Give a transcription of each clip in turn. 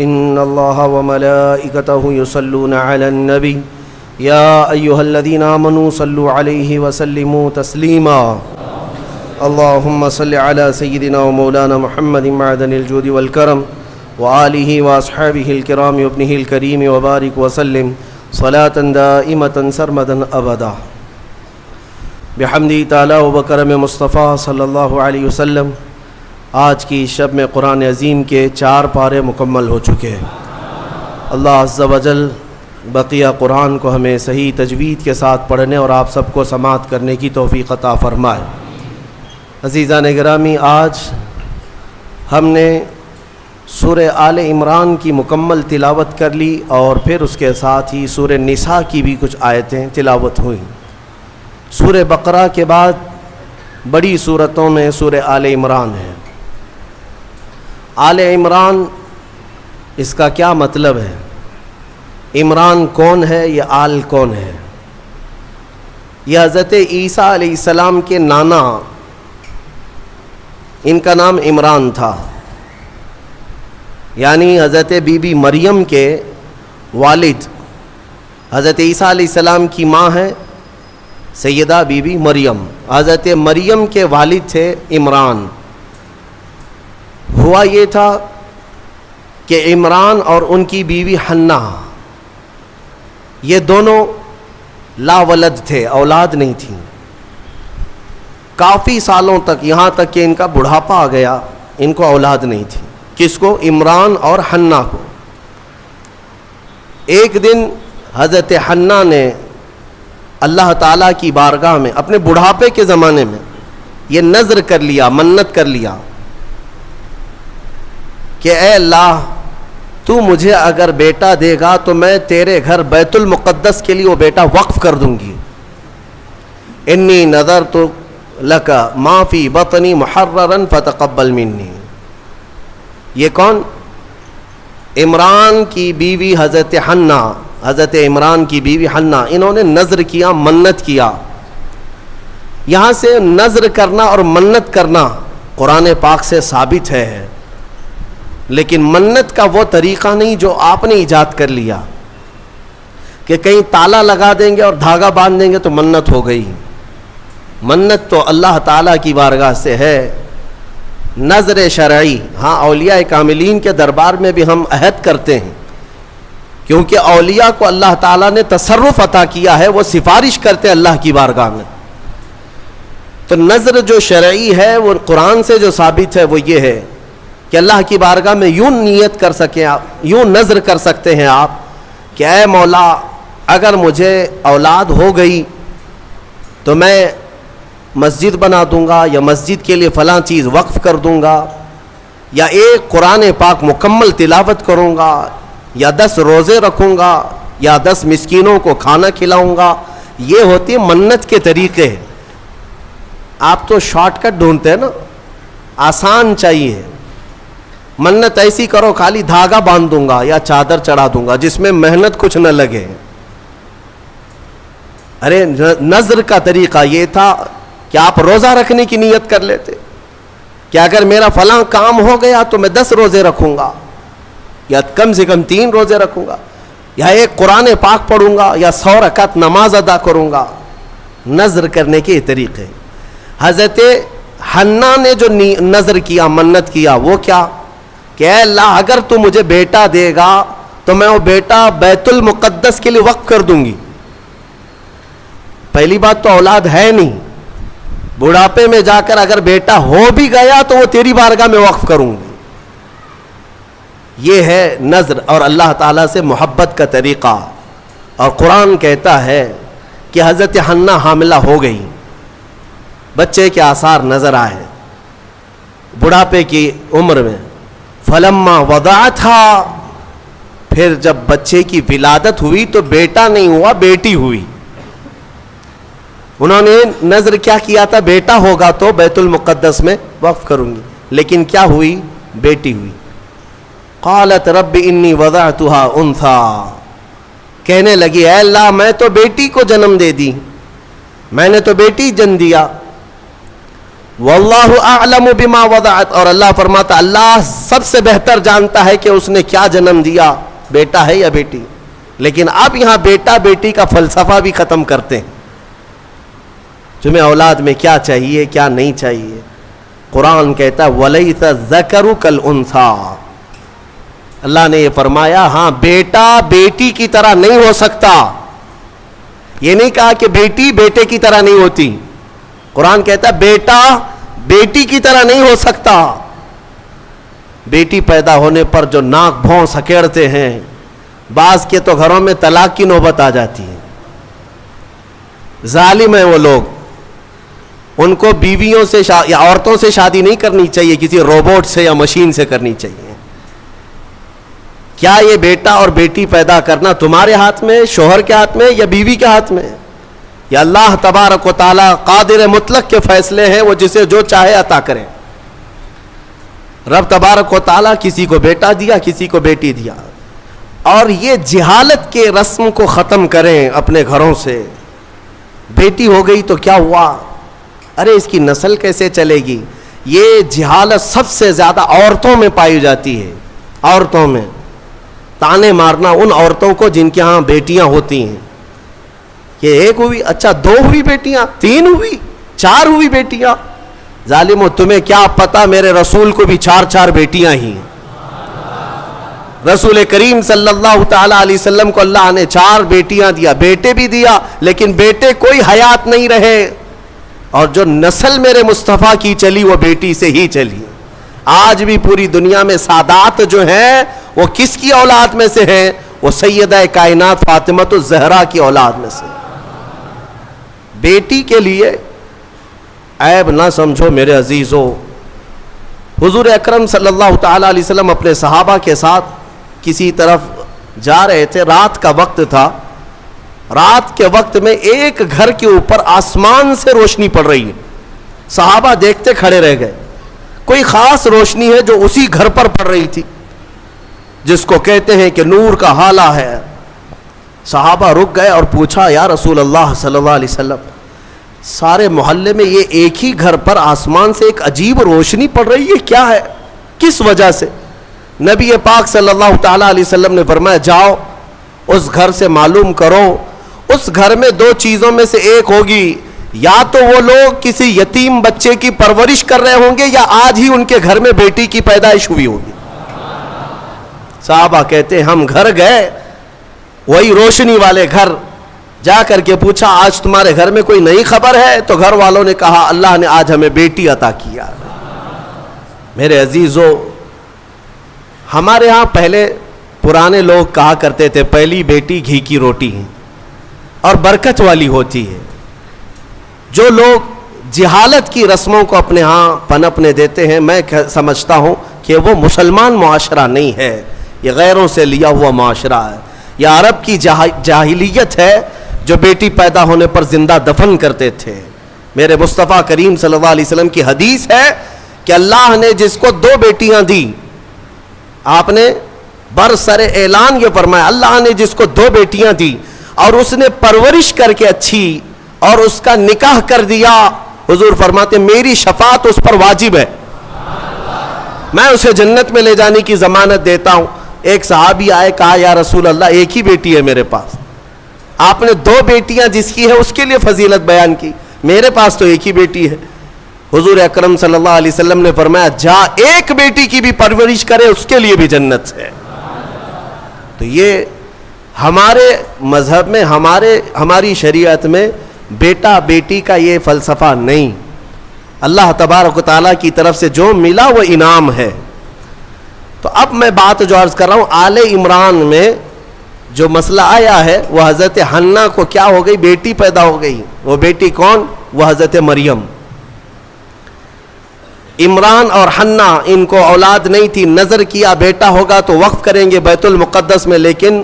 إن الله وملائكته يصلون على النبي يا أيها الذين آمنوا صلوا عليه وسلموا تسليما اللهم صل على سيدنا ومولانا محمد معدن الجود والكرم وآله وأصحابه الكرام وابنه الكريم وبارك وسلم صلاة دائمة سرمدا أبدا بحمد تعالی وبکرم مصطفیٰ صلی اللہ علیہ وسلم۔ آج کی شب میں قرآن عظیم کے 4 پارے مکمل ہو چکے ہیں۔ اللہ عز و جل بقیہ قرآن کو ہمیں صحیح تجوید کے ساتھ پڑھنے اور آپ سب کو سماعت کرنے کی توفیق عطا فرمائے۔ عزیزان گرامی، آج ہم نے سورہ آل عمران کی مکمل تلاوت کر لی اور پھر اس کے ساتھ ہی سورہ نساء کی بھی کچھ آیتیں تلاوت ہوئیں۔ سورہ بقرہ کے بعد بڑی سورتوں میں سورہ آل عمران ہے۔ آل عمران، اس کا کیا مطلب ہے؟ عمران کون ہے؟ یہ آل کون ہے؟ یہ حضرت عیسیٰ علیہ السلام کے نانا، ان کا نام عمران تھا، یعنی حضرت بی بی مریم کے والد۔ حضرت عیسیٰ علیہ السلام کی ماں ہے سیدہ بی بی مریم، حضرت مریم کے والد تھے عمران۔ ہوا یہ تھا کہ عمران اور ان کی بیوی حنہ، یہ دونوں لا ولد تھے، اولاد نہیں تھی کافی سالوں تک، یہاں تک کہ ان کا بڑھاپا آ گیا، ان کو اولاد نہیں تھی۔ کس کو؟ عمران اور حنہ کو۔ ایک دن حضرت حنہ نے اللہ تعالیٰ کی بارگاہ میں اپنے بڑھاپے کے زمانے میں یہ نذر کر لیا، منت کر لیا کہ اے اللہ، تو مجھے اگر بیٹا دے گا تو میں تیرے گھر بیت المقدس کے لیے وہ بیٹا وقف کر دوں گی۔ انی نذرت لک ما فی بطنی محررا فتقبل منی۔ یہ کون؟ عمران کی بیوی حضرت حنہ، حضرت عمران کی بیوی حنہ، انہوں نے نذر کیا، منت کیا۔ یہاں سے نذر کرنا اور منت کرنا قرآن پاک سے ثابت ہے، لیکن منت کا وہ طریقہ نہیں جو آپ نے ایجاد کر لیا کہ کہیں تالا لگا دیں گے اور دھاگا باندھ دیں گے تو منت ہو گئی۔ منت تو اللہ تعالیٰ کی بارگاہ سے ہے، نذر شرعی۔ ہاں، اولیاء کاملین کے دربار میں بھی ہم عہد کرتے ہیں، کیونکہ اولیاء کو اللہ تعالیٰ نے تصرف عطا کیا ہے، وہ سفارش کرتے ہیں اللہ کی بارگاہ میں۔ تو نذر جو شرعی ہے وہ قرآن سے جو ثابت ہے وہ یہ ہے کہ اللہ کی بارگاہ میں یوں نیت کر سکیں آپ، یوں نذر کر سکتے ہیں آپ کہ اے مولا، اگر مجھے اولاد ہو گئی تو میں مسجد بنا دوں گا، یا مسجد کے لیے فلاں چیز وقف کر دوں گا، یا ایک قرآن پاک مکمل تلاوت کروں گا، یا 10 روزے رکھوں گا، یا 10 مسکینوں کو کھانا کھلاؤں گا۔ یہ ہوتی ہے منت کے طریقے۔ آپ تو شارٹ کٹ ڈھونڈتے ہیں نا، آسان چاہیے۔ منت ایسی کرو، خالی دھاگا باندھ دوں گا یا چادر چڑھا دوں گا جس میں محنت کچھ نہ لگے۔ ارے نذر کا طریقہ یہ تھا کہ آپ روزہ رکھنے کی نیت کر لیتے کہ اگر میرا فلاں کام ہو گیا تو میں 10 روزے رکھوں گا، یا کم سے کم 3 روزے رکھوں گا، یا ایک قرآن پاک پڑھوں گا، یا 100 رکعت نماز ادا کروں گا۔ نذر کرنے کے طریقے۔ حضرت حنہ نے جو نذر کیا، منت کیا، وہ کیا کہ اے اللہ، اگر تو مجھے بیٹا دے گا تو میں وہ بیٹا بیت المقدس کے لیے وقف کر دوں گی۔ پہلی بات تو اولاد ہے نہیں، بڑھاپے میں جا کر اگر بیٹا ہو بھی گیا تو وہ تیری بارگاہ میں وقف کروں گی۔ یہ ہے نذر اور اللہ تعالیٰ سے محبت کا طریقہ۔ اور قرآن کہتا ہے کہ حضرت حنہ حاملہ ہو گئی، بچے کے آثار نظر آئے بڑھاپے کی عمر میں۔ فلما وضعتھا، پھر جب بچے کی ولادت ہوئی تو بیٹا نہیں ہوا، بیٹی ہوئی۔ انہوں نے نذر کیا کیا تھا؟ بیٹا ہوگا تو بیت المقدس میں وقف کروں گی، لیکن کیا ہوئی؟ بیٹی ہوئی۔ قالت رب انی وضعتها انثى، کہنے لگی اے اللہ، میں تو بیٹی کو جنم دے دی، میں نے تو بیٹی جن دیا۔ واللہ اعلم بما وضعت، اور اللہ فرماتا اللہ سب سے بہتر جانتا ہے کہ اس نے کیا جنم دیا، بیٹا ہے یا بیٹی. لیکن اب یہاں بیٹا بیٹی کا فلسفہ بھی ختم کرتے ہیں. تمہیں اولاد میں کیا چاہیے کیا نہیں چاہیے. قرآن کہتا ہے وَلَيْسَ الذَّكَرُ كَالْأُنثَىٰ، اللہ نے یہ فرمایا ہاں بیٹا بیٹی کی طرح نہیں ہو سکتا. یہ نہیں کہا کہ بیٹی بیٹے کی طرح نہیں ہوتی. قرآن کہتا ہے بیٹا بیٹی کی طرح نہیں ہو سکتا. بیٹی پیدا ہونے پر جو ناک بھون سکیڑتے ہیں، بعض کے تو گھروں میں طلاق کی نوبت آ جاتی ہے. ظالم ہیں وہ لوگ. ان کو بیویوں سے یا عورتوں سے شادی نہیں کرنی چاہیے، کسی روبوٹ سے یا مشین سے کرنی چاہیے. کیا یہ بیٹا اور بیٹی پیدا کرنا تمہارے ہاتھ میں، شوہر کے ہاتھ میں یا بیوی کے ہاتھ میں؟ یا اللہ تبارک و تعالی قادر مطلق کے فیصلے ہیں، وہ جسے جو چاہے عطا کرے. رب تبارک و تعالی کسی کو بیٹا دیا کسی کو بیٹی دیا. اور یہ جہالت کے رسم کو ختم کریں اپنے گھروں سے. بیٹی ہو گئی تو کیا ہوا، ارے اس کی نسل کیسے چلے گی. یہ جہالت سب سے زیادہ عورتوں میں پائی جاتی ہے. عورتوں میں تانے مارنا ان عورتوں کو جن کے ہاں بیٹیاں ہوتی ہیں. یہ ایک ہوئی، اچھا 2 ہوئی بیٹیاں، 3 ہوئی، 4 ہوئی بیٹیاں. ظالمو تمہیں کیا پتا میرے رسول کو بھی 4 بیٹیاں ہی ہیں. رسول کریم صلی اللہ تعالی علیہ وسلم کو اللہ نے 4 بیٹیاں دیا، بیٹے بھی دیا، لیکن بیٹے کوئی حیات نہیں رہے. اور جو نسل میرے مصطفیٰ کی چلی وہ بیٹی سے ہی چلی. آج بھی پوری دنیا میں سادات جو ہیں وہ کس کی اولاد میں سے ہیں؟ وہ سیدہ کائنات فاطمۃ الزہرا کی اولاد میں سے. بیٹی کے لیے عیب نہ سمجھو میرے عزیزو. حضور اکرم صلی اللہ تعالی علیہ وسلم اپنے صحابہ کے ساتھ کسی طرف جا رہے تھے. رات کا وقت تھا. رات کے وقت میں ایک گھر کے اوپر آسمان سے روشنی پڑ رہی ہے. صحابہ دیکھتے کھڑے رہ گئے. کوئی خاص روشنی ہے جو اسی گھر پر پڑ رہی تھی، جس کو کہتے ہیں کہ نور کا حالہ ہے. صحابہ رک گئے اور پوچھا یا رسول اللہ صلی اللہ علیہ وسلم، سارے محلے میں یہ ایک ہی گھر پر آسمان سے ایک عجیب روشنی پڑ رہی ہے، کیا ہے، کس وجہ سے؟ نبی پاک صلی اللہ تعالی علیہ وسلم نے فرمایا جاؤ اس گھر سے معلوم کرو. اس گھر میں 2 چیزوں میں سے ایک ہوگی، یا تو وہ لوگ کسی یتیم بچے کی پرورش کر رہے ہوں گے یا آج ہی ان کے گھر میں بیٹی کی پیدائش ہوئی ہوگی. صحابہ کہتے ہم گھر گئے، وہی روشنی والے گھر، جا کر کے پوچھا آج تمہارے گھر میں کوئی نئی خبر ہے؟ تو گھر والوں نے کہا اللہ نے آج ہمیں بیٹی عطا کیا. میرے عزیزو ہمارے ہاں پہلے پرانے لوگ کہا کرتے تھے پہلی بیٹی گھی کی روٹی ہے اور برکت والی ہوتی ہے. جو لوگ جہالت کی رسموں کو اپنے ہاں پنپنے دیتے ہیں، میں سمجھتا ہوں کہ وہ مسلمان معاشرہ نہیں ہے، یہ غیروں سے لیا ہوا معاشرہ ہے. یہ عرب کی جاہلیت ہے جو بیٹی پیدا ہونے پر زندہ دفن کرتے تھے. میرے مصطفیٰ کریم صلی اللہ علیہ وسلم کی حدیث ہے کہ اللہ نے جس کو 2 بیٹیاں دی، آپ نے برسر اعلان یہ فرمایا اللہ نے جس کو 2 بیٹیاں دی اور اس نے پرورش کر کے اچھی اور اس کا نکاح کر دیا، حضور فرماتے میری شفاعت اس پر واجب ہے، میں اسے جنت میں لے جانے کی ضمانت دیتا ہوں. ایک صحابی آئے کہا یا رسول اللہ ایک ہی بیٹی ہے میرے پاس. آپ نے 2 بیٹیاں جس کی ہے اس کے لیے فضیلت بیان کی، میرے پاس تو ایک ہی بیٹی ہے. حضور اکرم صلی اللہ علیہ وسلم نے فرمایا جا ایک بیٹی کی بھی پرورش کرے اس کے لیے بھی جنت ہے. تو یہ ہمارے مذہب میں ہماری شریعت میں بیٹا بیٹی کا یہ فلسفہ نہیں. اللہ تبارک و تعالیٰ کی طرف سے جو ملا وہ انعام ہے. تو اب میں بات جو عرض کر رہا ہوں آل عمران میں جو مسئلہ آیا ہے وہ حضرت حنہ کو کیا ہو گئی، بیٹی پیدا ہو گئی. وہ بیٹی کون؟ وہ حضرت مریم. عمران اور حنہ ان کو اولاد نہیں تھی، نظر کیا بیٹا ہوگا تو وقف کریں گے بیت المقدس میں، لیکن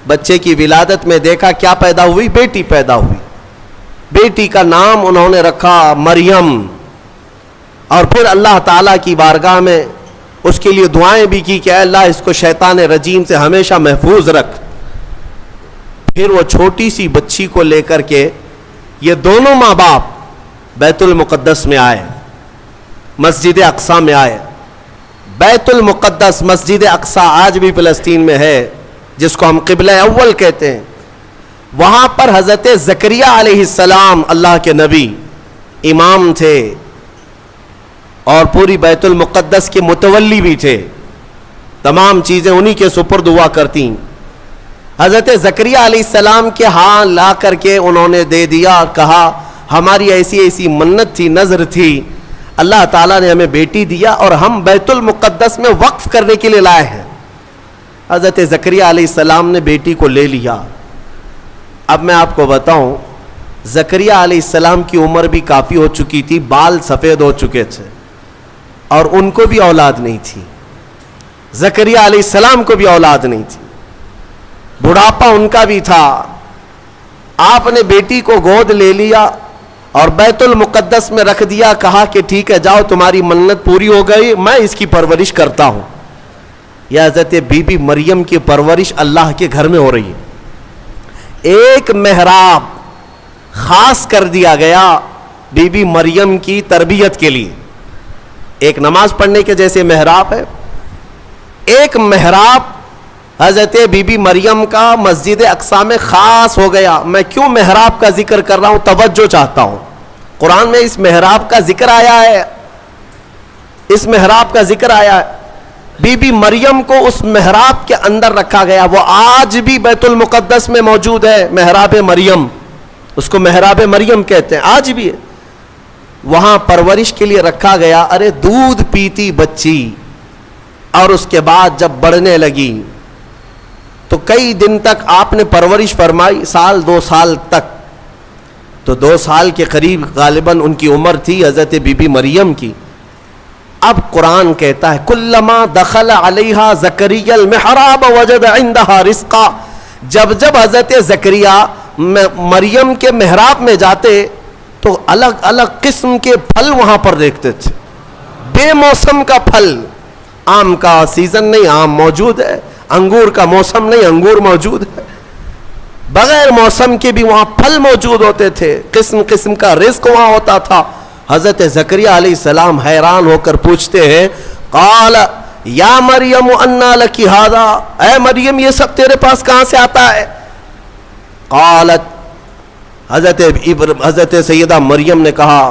بچے کی ولادت میں دیکھا کیا پیدا ہوئی، بیٹی پیدا ہوئی. بیٹی کا نام انہوں نے رکھا مریم. اور پھر اللہ تعالیٰ کی بارگاہ میں اس کے لیے دعائیں بھی کی کہ اے اللہ اس کو شیطان رجیم سے ہمیشہ محفوظ رکھ. پھر وہ چھوٹی سی بچی کو لے کر کے یہ دونوں ماں باپ بیت المقدس میں آئے. مسجد اقصی میں آئے. بیت المقدس مسجد اقصی آج بھی فلسطین میں ہے, جس کو ہم قبلہ اول کہتے ہیں. وہاں پر حضرت زکریا علیہ السلام اللہ کے نبی امام تھے اور پوری بیت المقدس کے متولی بھی تھے. تمام چیزیں انہی کے سپرد ہوا کرتی. حضرت زکریا علیہ السلام کے ہاں لا کر کے انہوں نے دے دیا اور کہا ہماری ایسی ایسی منت تھی, نظر تھی, اللہ تعالیٰ نے ہمیں بیٹی دیا اور ہم بیت المقدس میں وقف کرنے کے لیے لائے ہیں. حضرت زکریا علیہ السلام نے بیٹی کو لے لیا. اب میں آپ کو بتاؤں, زکریا علیہ السلام کی عمر بھی کافی ہو چکی تھی, بال سفید ہو چکے تھے اور ان کو بھی اولاد نہیں تھی. زکریا علیہ السلام کو بھی اولاد نہیں تھی, بڑھاپا ان کا بھی تھا. آپ نے بیٹی کو گود لے لیا اور بیت المقدس میں رکھ دیا, کہا کہ ٹھیک ہے جاؤ تمہاری منت پوری ہو گئی, میں اس کی پرورش کرتا ہوں. یہ حضرت بی بی مریم کی پرورش اللہ کے گھر میں ہو رہی ہے. ایک محراب خاص کر دیا گیا بی بی مریم کی تربیت کے لیے. ایک نماز پڑھنے کے جیسے محراب ہے, ایک محراب حضرت بی بی مریم کا مسجد اقصی میں خاص ہو گیا. میں کیوں محراب کا ذکر کر رہا ہوں, توجہ چاہتا ہوں. قرآن میں اس محراب کا ذکر آیا ہے, اس محراب کا ذکر آیا ہے. بی بی مریم کو اس محراب کے اندر رکھا گیا. وہ آج بھی بیت المقدس میں موجود ہے, محراب مریم, اس کو محراب مریم کہتے ہیں, آج بھی ہے. وہاں پرورش کے لیے رکھا گیا. ارے دودھ پیتی بچی, اور اس کے بعد جب بڑھنے لگی تو کئی دن تک آپ نے پرورش فرمائی, سال 2 سال تک. تو 2 سال کے قریب غالباً ان کی عمر تھی حضرت بی بی مریم کی. اب قرآن کہتا ہے کلما دخل علیہا زکریا المحراب وجد عندها رزقا. جب جب حضرت زکریا مریم کے محراب میں جاتے تو الگ الگ قسم کے پھل وہاں پر دیکھتے تھے. بے موسم کا پھل, آم کا سیزن نہیں, آم موجود ہے. انگور کا موسم نہیں, انگور موجود ہے. بغیر موسم کے بھی وہاں پھل موجود ہوتے تھے, قسم قسم کا رزق وہاں ہوتا تھا. حضرت زکریا علیہ السلام حیران ہو کر پوچھتے ہیں قال یا مریم انا لکی ھذا, اے مریم یہ سب تیرے پاس کہاں سے آتا ہے؟ قالت, حضرت سیدہ مریم نے کہا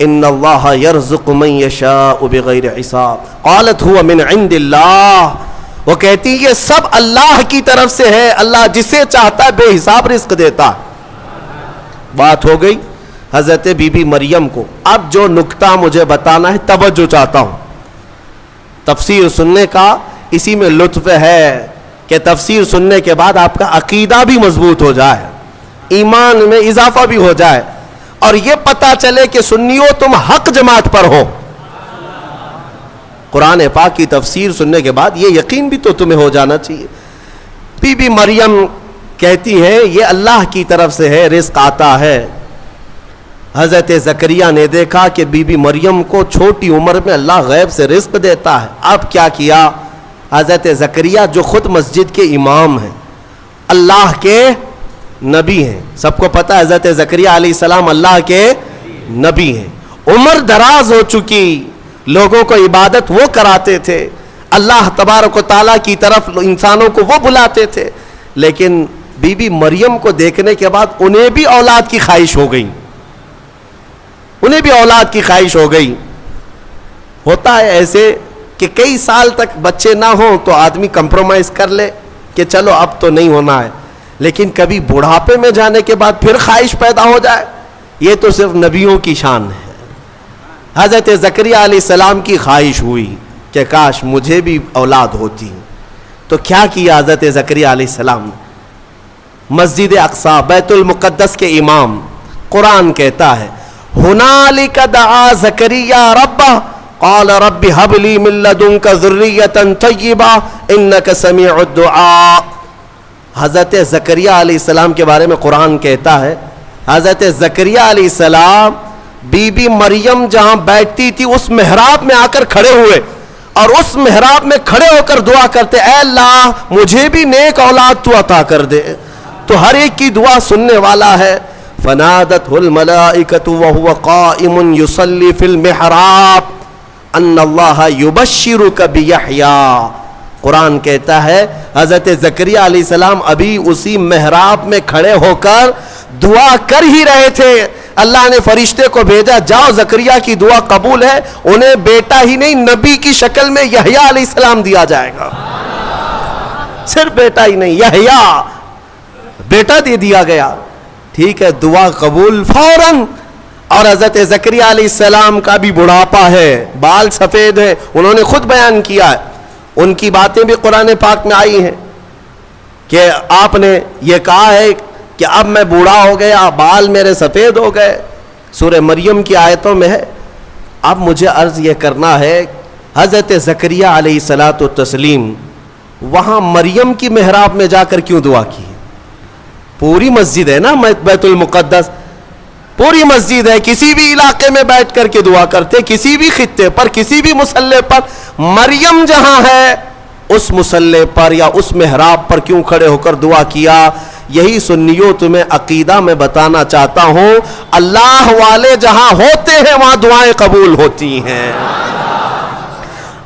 ان اللہ یرزق من یشاء بغیر حساب. قالت هو من عند اللہ, وہ کہتی یہ سب اللہ کی طرف سے ہے, اللہ جسے چاہتا ہے بے حساب رزق دیتا. بات ہو گئی حضرت بی بی مریم کو. اب جو نکتہ مجھے بتانا ہے توجہ چاہتا ہوں. تفسیر سننے کا اسی میں لطف ہے کہ تفسیر سننے کے بعد آپ کا عقیدہ بھی مضبوط ہو جائے, ایمان میں اضافہ بھی ہو جائے, اور یہ پتہ چلے کہ سنیو تم حق جماعت پر ہو. قرآن پاک کی تفسیر سننے کے بعد یہ یقین بھی تو تمہیں ہو جانا چاہیے. بی بی مریم کہتی ہے یہ اللہ کی طرف سے ہے, رزق آتا ہے. حضرت زکریا نے دیکھا کہ بی بی مریم کو چھوٹی عمر میں اللہ غیب سے رزق دیتا ہے. اب کیا کیا حضرت زکریا جو خود مسجد کے امام ہیں, اللہ کے نبی ہیں, سب کو پتہ ہے حضرت زکریا علیہ السلام اللہ کے نبی ہیں, عمر دراز ہو چکی, لوگوں کو عبادت وہ کراتے تھے, اللہ تبارک و تعالیٰ کی طرف انسانوں کو وہ بلاتے تھے. لیکن بی بی مریم کو دیکھنے کے بعد انہیں بھی اولاد کی خواہش ہو گئی, انہیں بھی اولاد کی خواہش ہو گئی. ہوتا ہے ایسے کہ کئی سال تک بچے نہ ہوں تو آدمی کمپرومائز کر لے کہ چلو اب تو نہیں ہونا ہے, لیکن کبھی بڑھاپے میں جانے کے بعد پھر خواہش پیدا ہو جائے, یہ تو صرف نبیوں کی شان ہے. حضرت زکریا علیہ السلام کی خواہش ہوئی کہ کاش مجھے بھی اولاد ہوتی. تو کیا کیا حضرت زکریا علیہ السلام؟ مسجد اقصی بیت المقدس کے امام, قرآن کہتا ہے ہنالک دعا زکریا ربہ قال رب ہب لی من لدنک ذریۃ طیبہ انک سمیع الدعاء. حضرت زکریا علیہ السلام کے بارے میں قرآن کہتا ہے حضرت زکریا علیہ السلام بی بی مریم جہاں بیٹھتی تھی اس محراب میں آ کر کھڑے ہوئے, اور اس محراب میں کھڑے ہو کر دعا کرتے اے اللہ مجھے بھی نیک اولاد تو عطا کر دے. تو ہر ایک کی دعا سننے والا ہے. فنادته الملائکۃ وهو قائم یصلی فی المحراب, ان اللہ یبشرک بیحییٰ. قرآن کہتا ہے حضرت زکریا علیہ السلام ابھی اسی محراب میں کھڑے ہو کر دعا کر ہی رہے تھے. اللہ نے فرشتے کو بھیجا, جاؤ زکریا کی دعا قبول ہے, انہیں بیٹا ہی نہیں نبی کی شکل میں یحییٰ علیہ السلام دیا جائے گا. صرف بیٹا ہی نہیں, یحییٰ بیٹا دے دیا گیا. ٹھیک ہے, دعا قبول فوراً. اور حضرت زکریا علیہ السلام کا بھی بڑھاپا ہے, بال سفید ہے, انہوں نے خود بیان کیا ہے. ان کی باتیں بھی قرآن پاک میں آئی ہیں کہ آپ نے یہ کہا ہے کہ اب میں بوڑھا ہو گیا, بال میرے سفید ہو گئے. سورہ مریم کی آیتوں میں ہے. اب مجھے عرض یہ کرنا ہے, حضرت زکریا علیہ الصلاۃ والتسلیم وہاں مریم کی محراب میں جا کر کیوں دعا کی؟ پوری مسجد ہے نا بیت المقدس, پوری مسجد ہے, کسی بھی علاقے میں بیٹھ کر کے دعا کرتے, کسی بھی خطے پر, کسی بھی مصلی پر. مریم جہاں ہے اس مصلی پر یا اس محراب پر کیوں کھڑے ہو کر دعا کیا؟ یہی سنیوں تمہیں عقیدہ میں بتانا چاہتا ہوں, اللہ والے جہاں ہوتے ہیں وہاں دعائیں قبول ہوتی ہیں.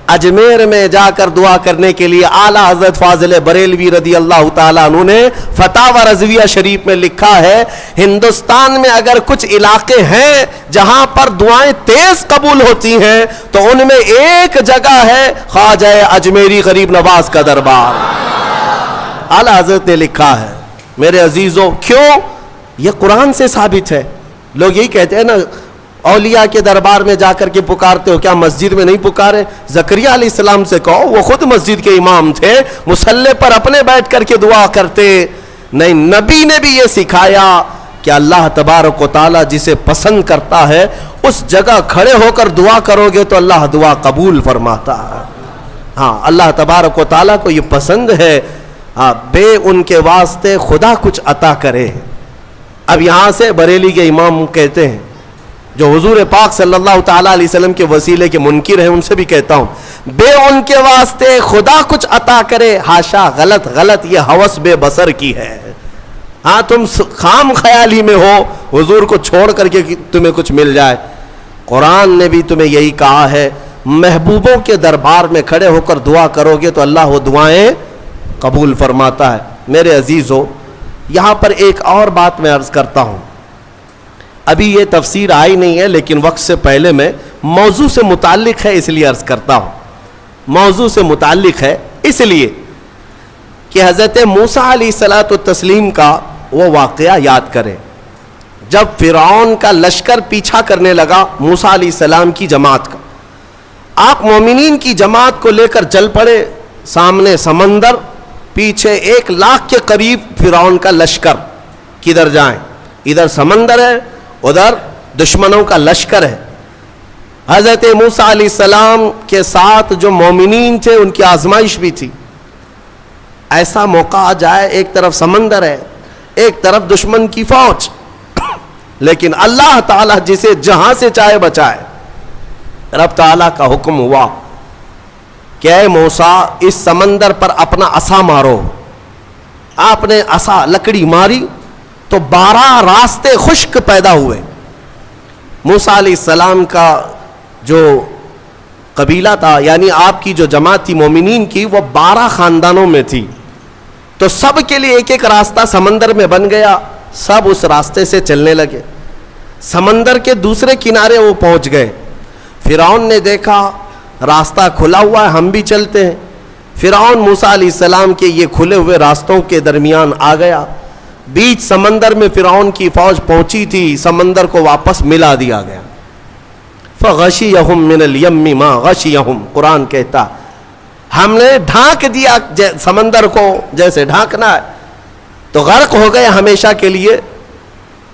اجمیر میں جا کر دعا کرنے کے لیے اعلیٰ حضرت فاضل بریلوی رضی اللہ تعالیٰ عنہ نے فتاوی رضویہ شریف میں لکھا ہے, ہندوستان میں اگر کچھ علاقے ہیں جہاں پر دعائیں تیز قبول ہوتی ہیں تو ان میں ایک جگہ ہے خواجہ اجمیری غریب نواز کا دربار. اعلیٰ حضرت نے لکھا ہے. میرے عزیزوں, کیوں؟ یہ قرآن سے ثابت ہے. لوگ یہی کہتے ہیں نا اولیاء کے دربار میں جا کر کے پکارتے ہو, کیا مسجد میں نہیں پکارے؟ زکریا علیہ السلام سے کہو, وہ خود مسجد کے امام تھے, مصلی پر اپنے بیٹھ کر کے دعا کرتے. نہیں, نبی نے بھی یہ سکھایا کہ اللہ تبارک و تعالیٰ جسے پسند کرتا ہے اس جگہ کھڑے ہو کر دعا کرو گے تو اللہ دعا قبول فرماتا ہے. ہاں, اللہ تبارک و تعالیٰ کو یہ پسند ہے بے ان کے واسطے خدا کچھ عطا کرے. اب یہاں سے بریلی کے امام کہتے ہیں جو حضور پاک صلی اللہ تعالیٰ علیہ وسلم کے وسیلے کے منکر ہیں, ان سے بھی کہتا ہوں بے ان کے واسطے خدا کچھ عطا کرے. ہاشا, غلط, یہ ہوس بے بصر کی ہے. ہاں, تم خام خیالی میں ہو حضور کو چھوڑ کر کے تمہیں کچھ مل جائے. قرآن نے بھی تمہیں یہی کہا ہے, محبوبوں کے دربار میں کھڑے ہو کر دعا کرو گے تو اللہ وہ دعائیں قبول فرماتا ہے. میرے عزیزو, یہاں پر ایک اور بات میں عرض کرتا ہوں. ابھی یہ تفسیر آئی نہیں ہے لیکن وقت سے پہلے میں موضوع سے متعلق ہے اس لیے عرض کرتا ہوں. موضوع سے متعلق ہے اس لیے کہ حضرت موسیٰ علیہ الصلاۃ والتسلیم کا وہ واقعہ یاد کریں جب فرعون کا لشکر پیچھا کرنے لگا موسیٰ علیہ السلام کی جماعت کا. آپ مومنین کی جماعت کو لے کر چل پڑے, سامنے سمندر, پیچھے 100,000 کے قریب فرعون کا لشکر. کدھر جائیں؟ ادھر سمندر ہے, ادھر دشمنوں کا لشکر ہے. حضرت موسیٰ علیہ السلام کے ساتھ جو مومنین تھے ان کی آزمائش بھی تھی. ایسا موقع آ جائے, ایک طرف سمندر ہے, ایک طرف دشمن کی فوج, لیکن اللہ تعالیٰ جسے جہاں سے چاہے بچائے. رب تعالیٰ کا حکم ہوا کہ اے موسیٰ اس سمندر پر اپنا عصا مارو. آپ نے عصا لکڑی ماری تو 12 راستے خشک پیدا ہوئے. موسیٰ علیہ السلام کا جو قبیلہ تھا, یعنی آپ کی جو جماعت تھی مومنین کی, وہ 12 خاندانوں میں تھی, تو سب کے لیے ایک ایک راستہ سمندر میں بن گیا. سب اس راستے سے چلنے لگے. سمندر کے دوسرے کنارے وہ پہنچ گئے. فرعون نے دیکھا راستہ کھلا ہوا ہے, ہم بھی چلتے ہیں. فرعون موسیٰ علیہ السلام کے یہ کھلے ہوئے راستوں کے درمیان آ گیا. بیچ سمندر میں فرعون کی فوج پہنچی تھی, سمندر کو واپس ملا دیا گیا. فغشیہم من الیم ما غشیہم, قرآن کہتا ہم نے ڈھانک دیا سمندر کو جیسے ڈھانکنا ہے, تو غرق ہو گئے ہمیشہ کے لیے.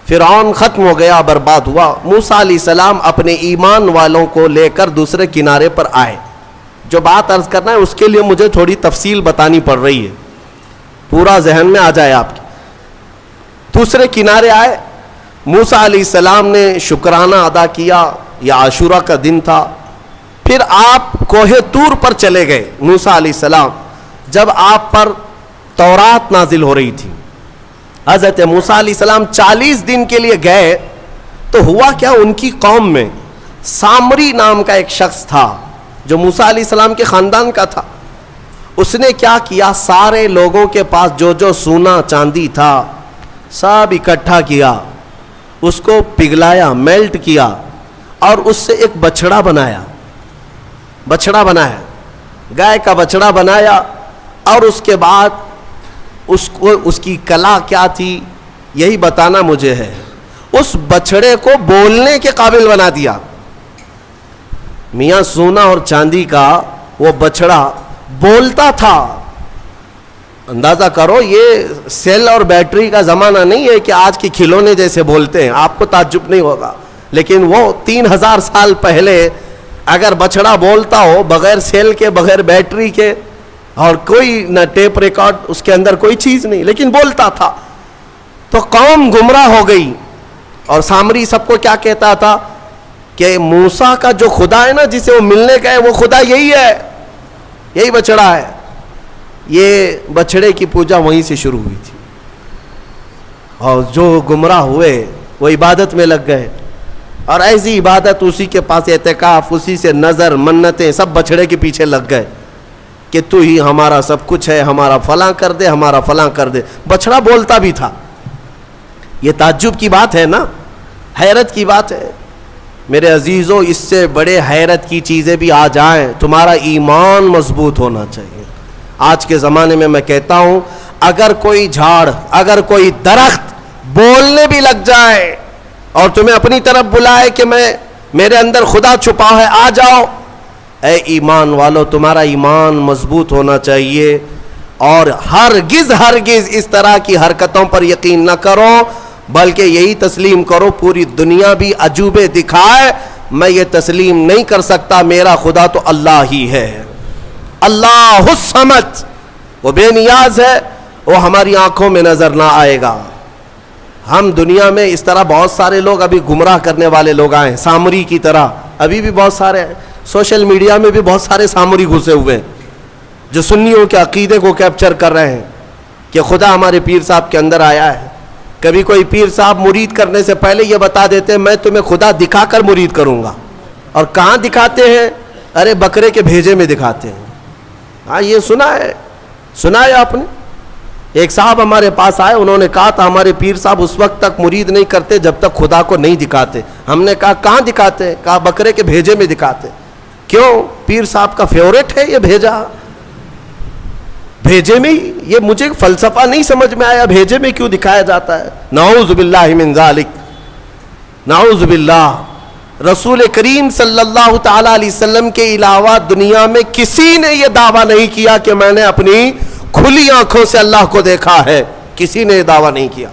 فرعون ختم ہو گیا, برباد ہوا. موسیٰ علیہ السلام اپنے ایمان والوں کو لے کر دوسرے کنارے پر آئے. جو بات عرض کرنا ہے اس کے لیے مجھے تھوڑی تفصیل بتانی پڑ رہی ہے, پورا ذہن میں آ جائے آپ کے. دوسرے کنارے آئے, موسیٰ علیہ السلام نے شکرانہ ادا کیا, یہ عاشورہ کا دن تھا. پھر آپ کوہ طور پر چلے گئے موسیٰ علیہ السلام, جب آپ پر تورات نازل ہو رہی تھی. حضرت موسیٰ علیہ السلام 40 دن کے لیے گئے تو ہوا کیا, ان کی قوم میں سامری نام کا ایک شخص تھا جو موسیٰ علیہ السلام کے خاندان کا تھا. اس نے کیا کیا, سارے لوگوں کے پاس جو جو سونا چاندی تھا سب اکٹھا کیا, اس کو پگھلایا, میلٹ کیا, اور اس سے ایک بچڑا بنایا, گائے کا بچڑا بنایا. اور اس کے بعد اس کی کلا کیا تھی یہی بتانا مجھے ہے. اس بچڑے کو بولنے کے قابل بنا دیا. میاں سونا اور چاندی کا وہ بچڑا بولتا تھا. اندازہ کرو, یہ سیل اور بیٹری کا زمانہ نہیں ہے کہ آج کے کھلونے جیسے بولتے ہیں, آپ کو تعجب نہیں ہوگا. لیکن وہ 3000 سال پہلے اگر بچڑا بولتا ہو بغیر سیل کے, بغیر بیٹری کے, اور کوئی نہ ٹیپ ریکارڈ اس کے اندر کوئی چیز نہیں, لیکن بولتا تھا, تو قوم گمراہ ہو گئی. اور سامری سب کو کیا کہتا تھا کہ موسیٰ کا جو خدا ہے نا, جسے وہ ملنے گئے, وہ خدا یہی ہے, یہی بچڑا ہے. یہ بچڑے کی پوجا وہیں سے شروع ہوئی تھی. اور جو گمراہ ہوئے وہ عبادت میں لگ گئے, اور ایسی عبادت, اسی کے پاس اعتکاف, اسی سے نظر, منتیں, سب بچڑے کے پیچھے لگ گئے کہ تو ہی ہمارا سب کچھ ہے, ہمارا فلاں کر دے, ہمارا فلاں کر دے. بچڑا بولتا بھی تھا. یہ تعجب کی بات ہے نا, حیرت کی بات ہے. میرے عزیزوں, اس سے بڑے حیرت کی چیزیں بھی آ جائیں, تمہارا ایمان مضبوط ہونا چاہیے. آج کے زمانے میں کہتا ہوں, اگر کوئی جھاڑ, اگر کوئی درخت بولنے بھی لگ جائے اور تمہیں اپنی طرف بلائے کہ میرے اندر خدا چھپا ہے, آ جاؤ, اے ایمان والو, تمہارا ایمان مضبوط ہونا چاہیے. اور ہرگز اس طرح کی حرکتوں پر یقین نہ کرو, بلکہ یہی تسلیم کرو, پوری دنیا بھی عجوبے دکھائے, میں یہ تسلیم نہیں کر سکتا, میرا خدا تو اللہ ہی ہے. اللہ الصمد, وہ بے نیاز ہے, وہ ہماری آنکھوں میں نظر نہ آئے گا. ہم دنیا میں اس طرح بہت سارے لوگ ابھی گمراہ کرنے والے لوگ آئے ہیں, سامری کی طرح ابھی بھی بہت سارے ہیں. سوشل میڈیا میں بھی بہت سارے سامری گھسے ہوئے ہیں جو سنیوں کے عقیدے کو کیپچر کر رہے ہیں کہ خدا ہمارے پیر صاحب کے اندر آیا ہے. کبھی کوئی پیر صاحب مرید کرنے سے پہلے یہ بتا دیتے ہیں میں تمہیں خدا دکھا کر مرید کروں گا. اور کہاں دکھاتے ہیں؟ ارے بکرے کے بھیجے میں دکھاتے ہیں. ہاں, یہ سنا ہے آپ نے. ایک صاحب ہمارے پاس آئے, انہوں نے کہا تھا ہمارے پیر صاحب اس وقت تک مرید نہیں کرتے جب تک خدا کو نہیں دکھاتے. ہم نے کہا کہاں دکھاتے؟ کہا بکرے کے بھیجے میں دکھاتے. کیوں؟ پیر صاحب کا فیورٹ ہے یہ بھیجا, بھیجے میں. یہ مجھے فلسفہ نہیں سمجھ میں آیا, بھیجے میں کیوں دکھایا جاتا ہے؟ نعوذ باللہ من ذالک, نعوذ باللہ. رسول کریم صلی اللہ تعالی علیہ وسلم کے علاوہ دنیا میں کسی نے یہ دعویٰ نہیں کیا کہ میں نے اپنی کھلی آنکھوں سے اللہ کو دیکھا ہے. کسی نے یہ دعویٰ نہیں کیا.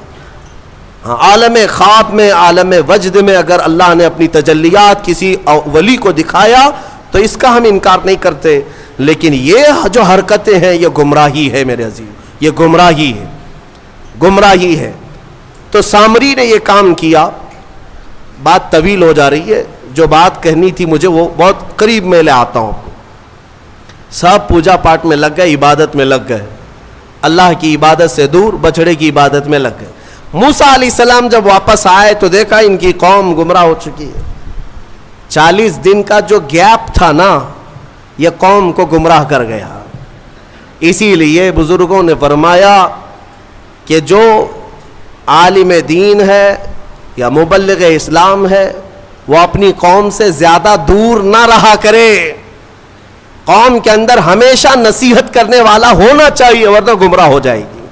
ہاں, عالم خواب میں, عالم وجد میں اگر اللہ نے اپنی تجلیات کسی ولی کو دکھایا تو اس کا ہم انکار نہیں کرتے. لیکن یہ جو حرکتیں ہیں یہ گمراہی ہے میرے عزیز, یہ گمراہی ہے. تو سامری نے یہ کام کیا. بات طویل ہو جا رہی ہے, جو بات کہنی تھی مجھے وہ بہت قریب میں لے آتا ہوں. سب پوجا پاٹ میں لگ گئے, عبادت میں لگ گئے, اللہ کی عبادت سے دور بچڑے کی عبادت میں لگ گئے. موسیٰ علیہ السلام جب واپس آئے تو دیکھا ان کی قوم گمراہ ہو چکی ہے. 40 دن کا جو گیپ تھا نا, یہ قوم کو گمراہ کر گیا. اسی لیے بزرگوں نے فرمایا کہ جو عالم دین ہے یا مبلغ اسلام ہے وہ اپنی قوم سے زیادہ دور نہ رہا کرے. قوم کے اندر ہمیشہ نصیحت کرنے والا ہونا چاہیے, ورنہ گمراہ ہو جائے گی.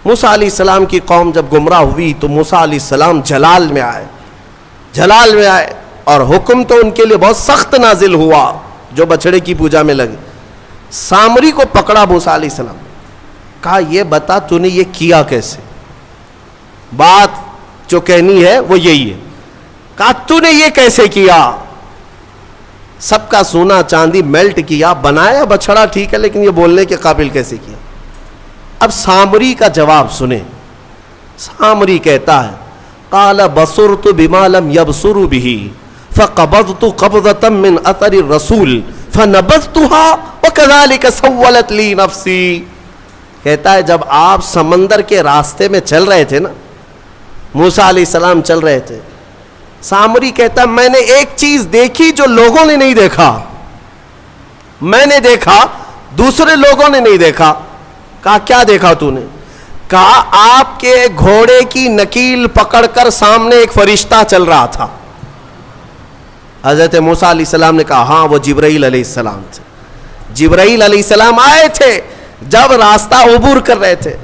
موسیٰ علیہ السلام کی قوم جب گمراہ ہوئی تو موسیٰ علیہ السلام جلال میں آئے, اور حکم تو ان کے لیے بہت سخت نازل ہوا جو بچڑے کی پوجا میں لگے. سامری کو پکڑا موسیٰ علیہ السلام, کہا یہ بتا تو نے یہ کیا کیسے؟ بات جو کہنی ہے وہ یہی ہے. کہا تو نے یہ کیسے کیا؟ سب کا سونا چاندی میلٹ کیا, بنایا بچڑا ٹھیک ہے, لیکن یہ بولنے کے قابل کیسے کیا؟ اب سامری کا جواب سنیں. سامری کہتا ہے قال بصرت بما لم يبصروا به فقبضت قبضة من اثر الرسول فنبذتها وكذلك سولت لي نفسي. کہتا ہے جب آپ سمندر کے راستے میں چل رہے تھے نا, موسیٰ علیہ السلام چل رہے تھے, سامری کہتا ہے میں نے ایک چیز دیکھی جو لوگوں نے نہیں دیکھا، میں نے دیکھا دوسرے لوگوں نے نہیں دیکھا۔ کہا کیا دیکھا تو نے؟ کہا آپ کے گھوڑے کی نکیل پکڑ کر سامنے ایک فرشتہ چل رہا تھا۔ حضرت موسیٰ علیہ السلام نے کہا ہاں وہ جبرائیل علیہ السلام تھے، جبرائیل علیہ السلام آئے تھے جب راستہ عبور کر رہے تھے۔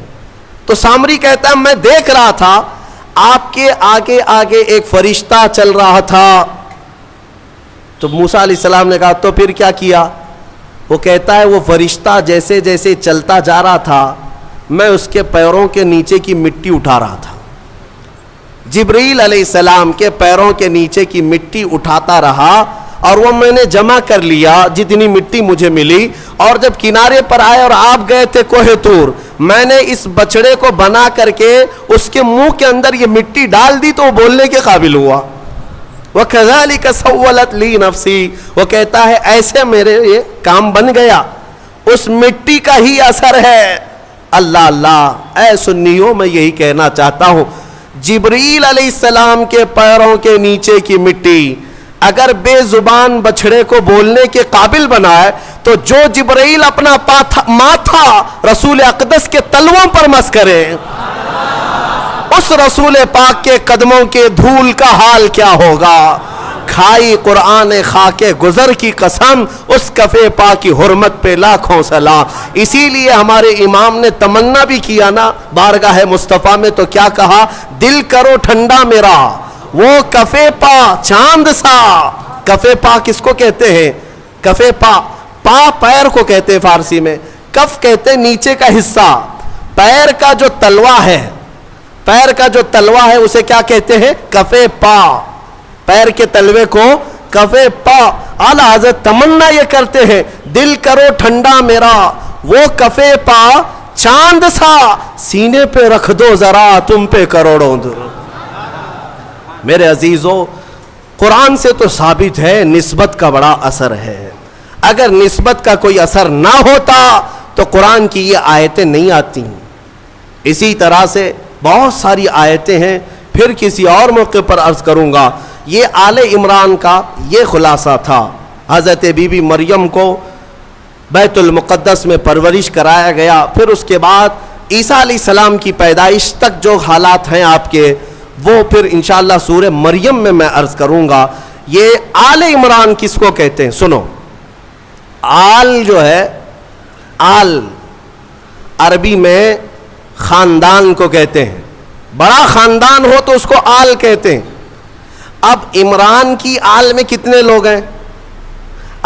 تو سامری کہتا ہے میں دیکھ رہا تھا آپ کے آگے آگے ایک فرشتہ چل رہا تھا۔ تو موسیٰ علیہ السلام نے کہا تو پھر کیا کیا؟ وہ کہتا ہے وہ فرشتہ جیسے جیسے چلتا جا رہا تھا میں اس کے پیروں کے نیچے کی مٹی اٹھا رہا تھا، جبرائیل علیہ السلام کے پیروں کے نیچے کی مٹی اٹھاتا رہا اور وہ میں نے جمع کر لیا جتنی مٹی مجھے ملی، اور جب کنارے پر آئے اور آپ گئے تھے کوہ طور، میں نے اس بچڑے کو بنا کر کے اس کے منہ کے اندر یہ مٹی ڈال دی تو وہ بولنے کے قابل ہوا۔ وَكَذَلِكَ سَوَّلَتْ لِي نَفْسِي، وہ کہتا ہے ایسے میرے یہ کام بن گیا، اس مٹی کا ہی اثر ہے۔ اللہ اللہ، اے سنیوں میں یہی کہنا چاہتا ہوں، جبرائیل علیہ السلام کے پیروں کے نیچے کی مٹی اگر بے زبان بچڑے کو بولنے کے قابل بنائے تو جو جبرائیل اپنا ماتھا رسول اقدس کے تلووں پر مس کرے، اس رسول پاک کے قدموں کے دھول کا حال کیا ہوگا؟ کھائی قرآن خاک گزر کی قسم، اس کفے پاک کی حرمت پہ لاکھوں سلام۔ اسی لیے ہمارے امام نے تمنا بھی کیا نا بارگاہ مصطفیٰ میں، تو کیا کہا؟ دل کرو ٹھنڈا میرا وہ کفے پا چاند سا۔ کفے پا کس کو کہتے ہیں؟ کفے پا، پا پیر کو کہتے ہیں فارسی میں، کف کہتے ہیں نیچے کا حصہ، پیر کا جو تلوا ہے، پیر کا جو تلوا ہے اسے کیا کہتے ہیں؟ کفے پا، پیر کے تلوے کو کفے پا۔ اعلیٰ حضرت تمنا یہ کرتے ہیں دل کرو ٹھنڈا میرا وہ کفے پا چاند سا، سینے پہ رکھ دو ذرا تم پہ کروڑوں در۔ میرے عزیزو، قرآن سے تو ثابت ہے نسبت کا بڑا اثر ہے، اگر نسبت کا کوئی اثر نہ ہوتا تو قرآن کی یہ آیتیں نہیں آتی۔ اسی طرح سے بہت ساری آیتیں ہیں، پھر کسی اور موقع پر عرض کروں گا۔ یہ آل عمران کا یہ خلاصہ تھا۔ حضرت بی بی مریم کو بیت المقدس میں پرورش کرایا گیا، پھر اس کے بعد عیسیٰ علیہ السلام کی پیدائش تک جو حالات ہیں آپ کے، وہ پھر انشاءاللہ سورہ مریم میں عرض کروں گا۔ یہ آل عمران کس کو کہتے ہیں؟ سنو، آل جو ہے، آل عربی میں خاندان کو کہتے ہیں، بڑا خاندان ہو تو اس کو آل کہتے ہیں۔ اب عمران کی آل میں کتنے لوگ ہیں؟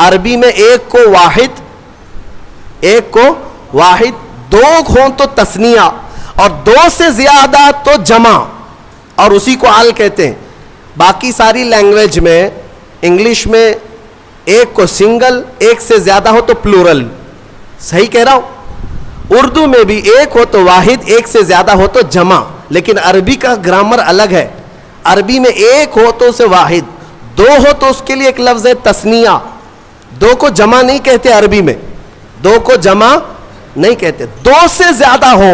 عربی میں ایک کو واحد، ایک کو واحد، دو ہوں تو تثنیہ، اور دو سے زیادہ تو جمع، اور اسی کو آل کہتے ہیں۔ باقی ساری لینگویج میں، انگلش میں ایک کو سنگل، ایک سے زیادہ ہو تو پلورل، صحیح کہہ رہا ہوں؟ اردو میں بھی ایک ہو تو واحد، ایک سے زیادہ ہو تو جمع، لیکن عربی کا گرامر الگ ہے۔ عربی میں ایک ہو تو اسے واحد، دو ہو تو اس کے لیے ایک لفظ ہے تثنیہ، دو کو جمع نہیں کہتے عربی میں، دو کو جمع نہیں کہتے، دو سے زیادہ ہو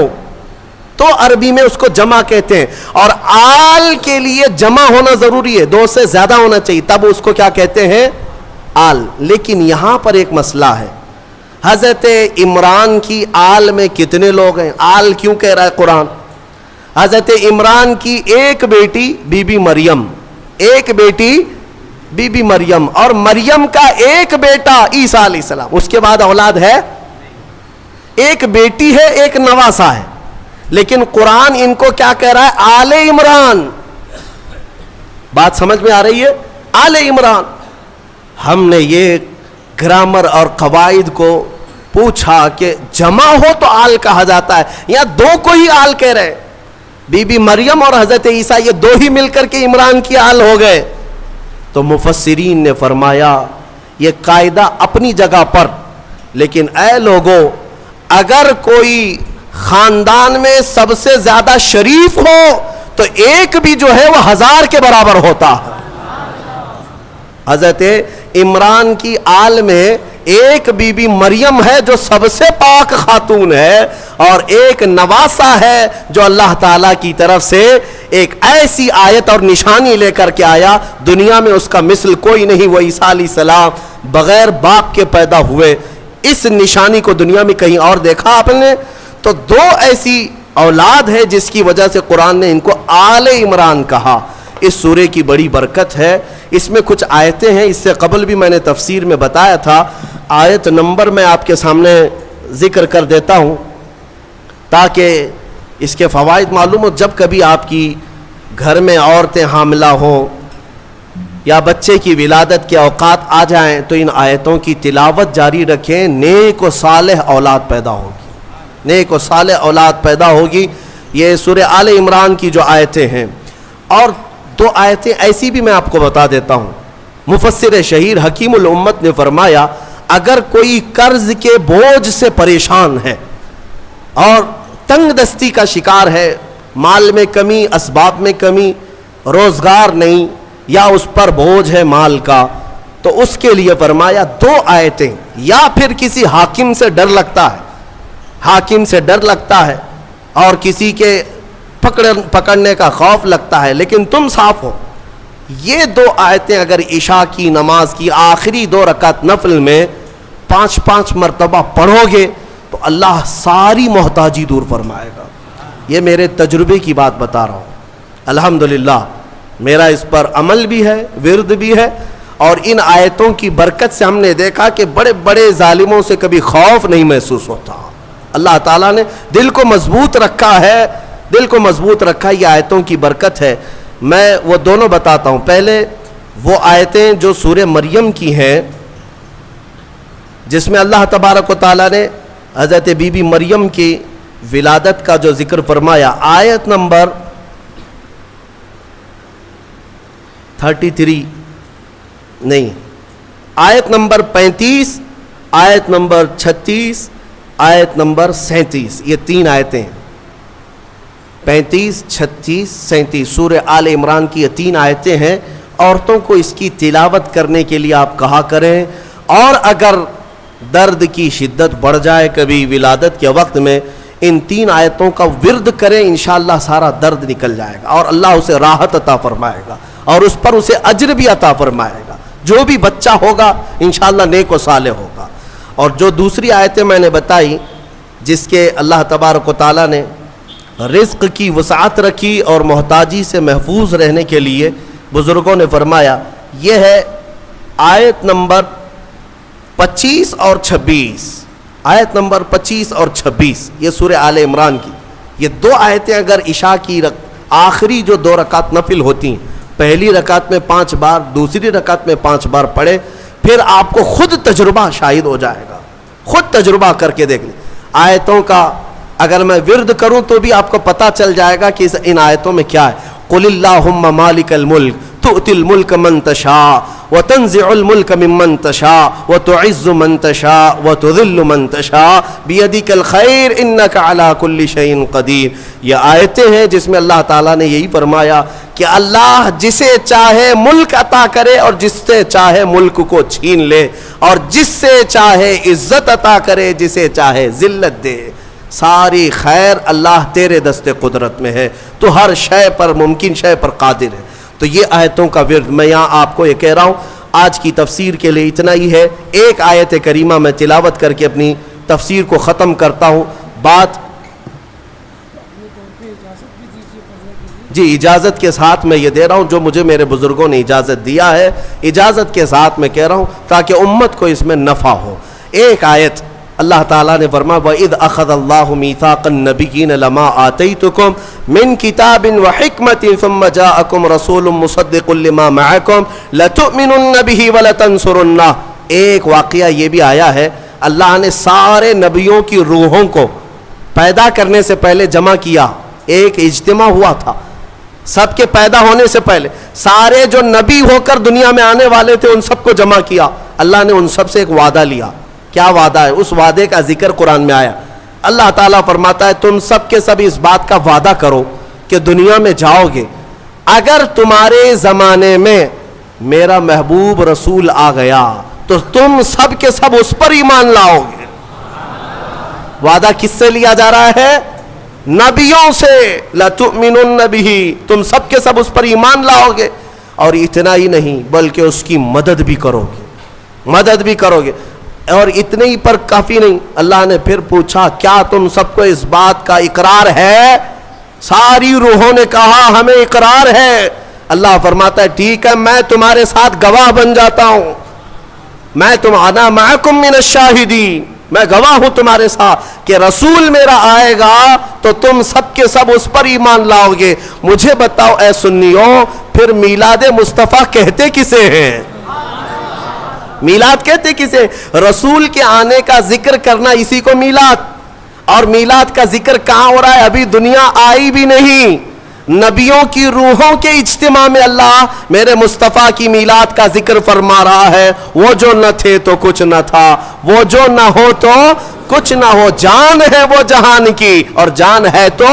تو عربی میں اس کو جمع کہتے ہیں، اور آل کے لیے جمع ہونا ضروری ہے، دو سے زیادہ ہونا چاہیے، تب اس کو کیا کہتے ہیں؟ آل۔ لیکن یہاں پر ایک مسئلہ ہے، حضرت عمران کی آل میں کتنے لوگ ہیں؟ آل کیوں کہہ رہا ہے قرآن؟ حضرت عمران کی ایک بیٹی بی بی مریم، ایک بیٹی بی بی مریم، اور مریم کا ایک بیٹا عیسیٰ علیہ السلام، اس کے بعد اولاد ہے؟ ایک بیٹی ہے، ایک نواسہ ہے، لیکن قرآن ان کو کیا کہہ رہا ہے؟ آل عمران۔ بات سمجھ میں آ رہی ہے؟ آل عمران۔ ہم نے یہ گرامر اور قواعد کو پوچھا کہ جمع ہو تو آل کہا جاتا ہے، یا دو کو ہی آل کہہ رہے؟ بی بی مریم اور حضرت عیسیٰ یہ دو ہی مل کر کے عمران کی آل ہو گئے۔ تو مفسرین نے فرمایا یہ قاعدہ اپنی جگہ پر، لیکن اے لوگو، اگر کوئی خاندان میں سب سے زیادہ شریف ہو تو ایک بھی جو ہے وہ 1000 کے برابر ہوتا ہے۔ حضرت عمران کی آل میں ایک بی بی مریم ہے جو سب سے پاک خاتون ہے، اور ایک نواسا ہے جو اللہ تعالیٰ کی طرف سے ایک ایسی آیت اور نشانی لے کر کے آیا، دنیا میں اس کا مثل کوئی نہیں۔ وہ عیسیٰ علیہ السلام بغیر باپ کے پیدا ہوئے، اس نشانی کو دنیا میں کہیں اور دیکھا آپ نے؟ تو دو ایسی اولاد ہے جس کی وجہ سے قرآن نے ان کو آل عمران کہا۔ اس سورے کی بڑی برکت ہے، اس میں کچھ آیتیں ہیں، اس سے قبل بھی میں نے تفسیر میں بتایا تھا، آیت نمبر میں آپ کے سامنے ذکر کر دیتا ہوں تاکہ اس کے فوائد معلوم ہو۔ جب کبھی آپ کی گھر میں عورتیں حاملہ ہوں یا بچے کی ولادت کے اوقات آ جائیں تو ان آیتوں کی تلاوت جاری رکھیں، نیک و صالح اولاد پیدا ہوگی، نیک و صالح اولاد پیدا ہوگی۔ یہ سورہ آل عمران کی جو آیتیں ہیں، اور دو آیتیں ایسی بھی میں آپ کو بتا دیتا ہوں۔ مفسر شہیر حکیم الامت نے فرمایا اگر کوئی قرض کے بوجھ سے پریشان ہے اور تنگ دستی کا شکار ہے، مال میں کمی، اسباب میں کمی، روزگار نہیں، یا اس پر بوجھ ہے مال کا، تو اس کے لیے فرمایا دو آیتیں، یا پھر کسی حاکم سے ڈر لگتا ہے، حاکم سے ڈر لگتا ہے اور کسی کے پکڑنے کا خوف لگتا ہے، لیکن تم صاف ہو، یہ دو آیتیں اگر عشاء کی نماز کی آخری 2 رکعت نفل میں 5 مرتبہ پڑھو گے تو اللہ ساری محتاجی دور فرمائے گا۔ یہ میرے تجربے کی بات بتا رہا ہوں، الحمدللہ میرا اس پر عمل بھی ہے، ورد بھی ہے، اور ان آیتوں کی برکت سے ہم نے دیکھا کہ بڑے بڑے ظالموں سے کبھی خوف نہیں محسوس ہوتا۔ اللہ تعالیٰ نے دل کو مضبوط رکھا ہے، دل کو مضبوط رکھا، یہ آیتوں کی برکت ہے۔ میں وہ دونوں بتاتا ہوں۔ پہلے وہ آیتیں جو سورہ مریم کی ہیں جس میں اللہ تبارک و تعالیٰ نے حضرت بی بی مریم کی ولادت کا جو ذکر فرمایا، آیت نمبر 33 نہیں، آیت نمبر 35، آیت نمبر 36، آیت نمبر 37، یہ 3 آیتیں، 35، 36، 37 سورہ آل عمران کی یہ 3 آیتیں ہیں۔ عورتوں کو اس کی تلاوت کرنے کے لیے آپ کہا کریں، اور اگر درد کی شدت بڑھ جائے کبھی ولادت کے وقت میں، ان 3 آیتوں کا ورد کریں، انشاءاللہ سارا درد نکل جائے گا اور اللہ اسے راحت عطا فرمائے گا، اور اس پر اسے اجر بھی عطا فرمائے گا۔ جو بھی بچہ ہوگا انشاءاللہ نیک و صالح ہوگا۔ اور جو دوسری آیتیں میں نے بتائی جس کے اللہ تبارک و تعالیٰ نے رزق کی وسعت رکھی اور محتاجی سے محفوظ رہنے کے لیے بزرگوں نے فرمایا، یہ ہے آیت نمبر 25 اور 26، آیت نمبر 25 اور 26، یہ سورہ آل عمران کی یہ 2 آیتیں اگر عشاء کی آخری جو 2 رکعت نفل ہوتی ہیں، پہلی رکعت میں 5 بار، دوسری رکعت میں 5 بار پڑھے، پھر آپ کو خود تجربہ شاہد ہو جائے گا، خود تجربہ کر کے دیکھ لیں۔ آیتوں کا اگر میں ورد کروں تو بھی آپ کو پتہ چل جائے گا کہ ان آیتوں میں کیا ہے۔ قل اللہم مالک الملک تؤتی الملک من تشاء وتنزع الملک ممن تشاء وتعز من تشاء وتذل من تشاء بیدک الخیر انک علی کل شیء قدیر۔ یہ آیتیں ہیں جس میں اللہ تعالیٰ نے یہی فرمایا کہ اللہ جسے چاہے ملک عطا کرے اور جس سے چاہے ملک کو چھین لے، اور جس سے چاہے عزت عطا کرے، جسے چاہے ذلت دے۔ ساری خیر اللہ تیرے دست قدرت میں ہے، تو ہر شے پر، ممکن شے پر قادر ہے۔ تو یہ آیتوں کا ورد میں یہاں آپ کو یہ کہہ رہا ہوں۔ آج کی تفسیر کے لیے اتنا ہی ہے، ایک آیت کریمہ میں تلاوت کر کے اپنی تفسیر کو ختم کرتا ہوں۔ بات جی اجازت کے ساتھ میں یہ دے رہا ہوں، جو مجھے میرے بزرگوں نے اجازت دیا ہے، اجازت کے ساتھ میں کہہ رہا ہوں تاکہ امت کو اس میں نفع ہو۔ ایک آیت اللہ تعالیٰ نے فرمایا وَإِذْ أَخَذَ اللَّهُ مِيثَاقَ النَّبِيِّينَ لَمَا آتَيْتُكُم مِّن كِتَابٍ وَحِكْمَةٍ ثُمَّ جَاءَكُمْ رَسُولٌ مُصَدِّقٌ لِّمَا مَعَكُمْ لَتُؤْمِنُنَّ بِهِ وَلَتَنصُرُنَّهُ۔ ایک واقعہ یہ بھی آیا ہے، اللہ نے سارے نبیوں کی روحوں کو پیدا کرنے سے پہلے جمع کیا، ایک اجتماع ہوا تھا سب کے پیدا ہونے سے پہلے، سارے جو نبی ہو کر دنیا میں آنے والے تھے ان سب کو جمع کیا۔ اللہ نے ان سب سے ایک وعدہ لیا۔ کیا وعدہ ہے؟ اس وعدے کا ذکر قرآن میں آیا۔ اللہ تعالیٰ فرماتا ہے تم سب کے سب اس بات کا وعدہ کرو کہ دنیا میں جاؤ گے، اگر تمہارے زمانے میں میرا محبوب رسول آ گیا تو تم سب کے سب اس پر ایمان لاؤ گے. وعدہ کس سے لیا جا رہا ہے؟ نبیوں سے. لَتُؤْمِنُنَّ بِهِ، تم سب کے سب اس پر ایمان لاؤ گے. اور اتنا ہی نہیں بلکہ اس کی مدد بھی کرو گے، مدد بھی کرو گے. اور اتنے ہی پر کافی نہیں، اللہ نے پھر پوچھا کیا تم سب کو اس بات کا اقرار ہے؟ ساری روحوں نے کہا ہمیں اقرار ہے. اللہ فرماتا ہے ٹھیک ہے، میں تمہارے ساتھ گواہ بن جاتا ہوں. میں انا معکم من الشاہدین، میں گواہ ہوں تمہارے ساتھ کہ رسول میرا آئے گا تو تم سب کے سب اس پر ایمان لاؤ گے. مجھے بتاؤ اے سنیوں، پھر میلاد مصطفیٰ کہتے کسے ہیں؟ میلاد کہتے کسے؟ رسول کے آنے کا ذکر کرنا، اسی کو میلاد. اور میلاد کا ذکر کہاں ہو رہا ہے؟ ابھی دنیا آئی بھی نہیں. نبیوں کی روحوں کے اجتماع میں اللہ میرے مصطفیٰ کی میلاد کا ذکر فرما رہا ہے. وہ جو نہ تھے تو کچھ نہ تھا، وہ جو نہ ہو تو کچھ نہ ہو. جان ہے وہ جہان کی، اور جان ہے تو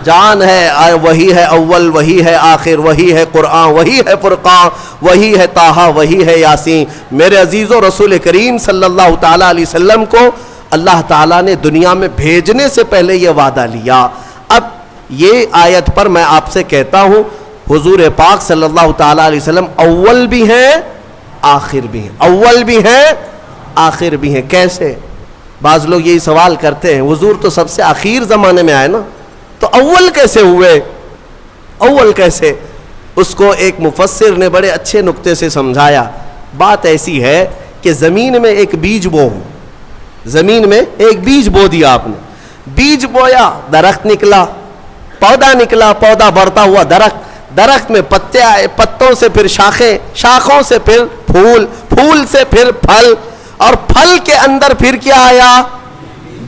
جان ہے. وہی ہے اول، وہی ہے آخر، وہی ہے قرآن، وہی ہے فرقان، وہی ہے طٰہٰ، وہی ہے یاسین. میرے عزیزو، رسول کریم صلی اللہ تعالیٰ علیہ وسلم کو اللہ تعالیٰ نے دنیا میں بھیجنے سے پہلے یہ وعدہ لیا. اب یہ آیت پر میں آپ سے کہتا ہوں، حضور پاک صلی اللہ تعالیٰ علیہ وسلم اول بھی ہیں آخر بھی ہیں. اول بھی ہیں آخر بھی ہیں. کیسے؟ بعض لوگ یہی سوال کرتے ہیں حضور تو سب سے آخر زمانے میں آئے نا، تو اول کیسے ہوئے؟ اول کیسے؟ اس کو ایک مفسر نے بڑے اچھے نقطے سے سمجھایا. بات ایسی ہے کہ زمین میں ایک بیج بو، زمین میں ایک بیج بو دیا آپ نے. بیج بویا، درخت نکلا، پودا نکلا، پودا بڑھتا ہوا درخت، درخت میں پتے آئے، پتوں سے پھر شاخیں، شاخوں سے پھر پھول، پھول سے پھر پھل، اور پھل کے اندر پھر کیا آیا؟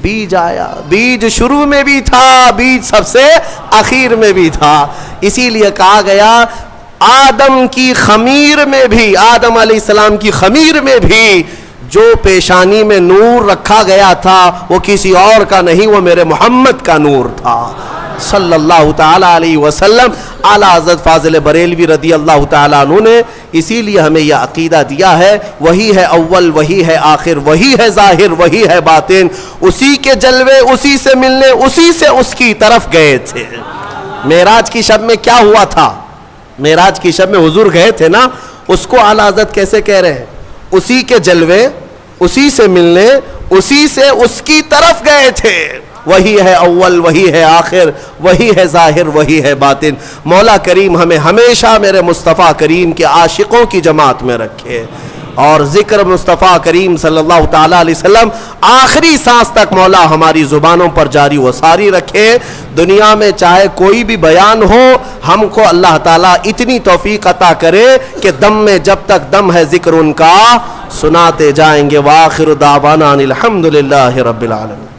بیج آیا. بیج شروع میں بھی تھا، بیج سب سے آخر میں بھی تھا. اسی لیے کہا گیا آدم کی خمیر میں بھی، آدم علیہ السلام کی خمیر میں بھی جو پیشانی میں نور رکھا گیا تھا وہ کسی اور کا نہیں، وہ میرے محمد کا نور تھا صلی اللہ تعالیٰ علیہ وسلم. اعلیٰ حضرت فاضل بریلوی رضی اللہ تعالیٰ عنہ نے اسی لیے ہمیں یہ عقیدہ دیا ہے، وہی ہے اول، وہی ہے آخر، وہی ہے ظاہر، وہی ہے باطن. اسی کے جلوے، اسی سے ملنے، اسی سے اس کی طرف گئے تھے. معراج کی شب میں کیا ہوا تھا؟ معراج کی شب میں حضور گئے تھے نا، اس کو اعلیٰ حضرت کیسے کہہ رہے ہیں؟ اسی کے جلوے، اسی سے ملنے، اسی سے اس کی طرف گئے تھے. وہی ہے اول، وہی ہے آخر، وہی ہے ظاہر، وہی ہے باطن. مولا کریم ہمیں ہمیشہ میرے مصطفیٰ کریم کے عاشقوں کی جماعت میں رکھے، اور ذکر مصطفیٰ کریم صلی اللہ تعالیٰ علیہ وسلم آخری سانس تک مولا ہماری زبانوں پر جاری و ساری رکھے. دنیا میں چاہے کوئی بھی بیان ہو، ہم کو اللہ تعالیٰ اتنی توفیق عطا کرے کہ دم میں جب تک دم ہے ذکر ان کا سناتے جائیں گے. وآخر دعوانا الحمدللہ رب العالمین.